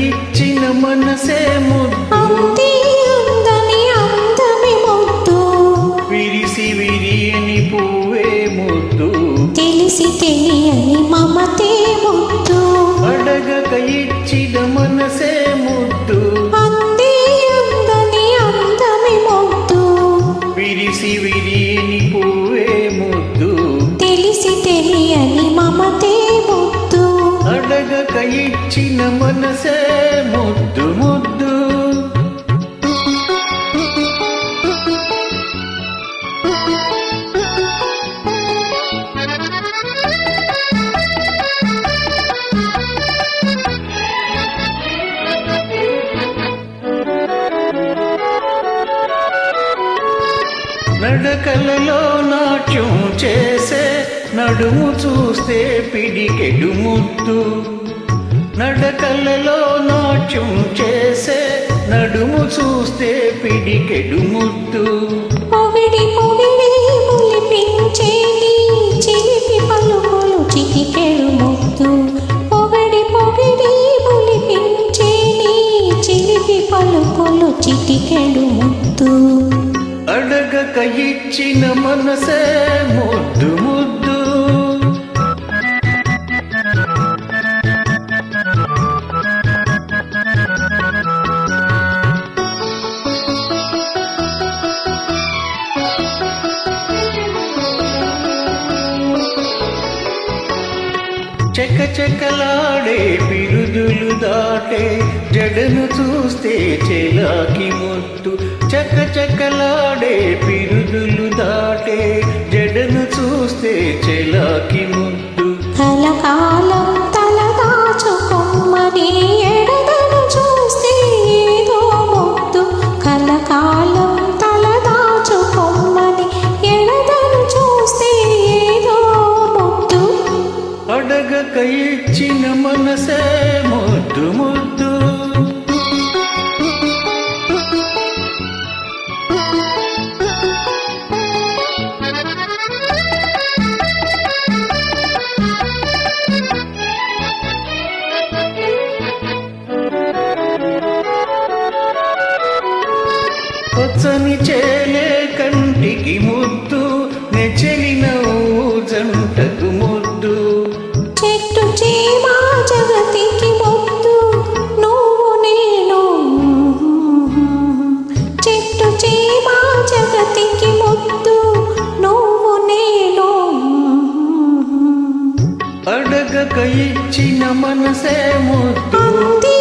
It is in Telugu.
ఇచ్చిన మనసే ముద్దు అంతే ఉందని అందమే ముద్దు విరిసి విరియని పువ్వే ముద్దు తెలిసి తెలియని మమతే ముద్దు అడగక ఇచ్చిన మనసే ముద్దు అంతే ఉందని అందమే ముద్దు విరిసి విరియని పువ్వే ముద్దు తెలిసి తెలియని మమతే ముద్దు అడగక ఇచ్చిన మనసే ముద్దు ముద్దు నడకలలో నాట్యం చేసే నడుము చూస్తే పిడికెడు ముద్దు నడకలలో నాట్యం చేసే నడుము చూస్తే పిడికెడు ముద్దు పొగిడి పొగిడి ములిపించేది చిలిపి పలుకులు చిటికెడు ముద్దు పొగిడి పొగిడి ములిపించేది చిలిపి పలుకులు చిటికెడు ముద్దు అడగక ఇచ్చిన మనసే ముద్దు ముద్దు చకచకలాడే బిరుదులు దాటే జడను చూస్తే చెలాకి ముద్దు చకచకలాడే బిరుదులు దాటే జడను చూస్తే చెలాకి ముద్దు కలకాలం తలదాచుకొమ్మని ఎడదను చూస్తే ఏదో ముద్దు కలకాలం తలదాచుకొమ్మని ఎడదను చూస్తే ఏదో ముద్దు అడగక ఇచ్చిన మనసే ముద్దు ముద్దు పచ్చని చేలే కంటికి ముద్దు నెచెలిన జంటకు ముద్దు చెట్టు చీమ జగతికి ముద్దు నువ్వు నేను చెట్టు చీమ జగతికి ముద్దు నువ్వు నేను అడగక ఇచ్చిన మనసే ముద్దు అంతే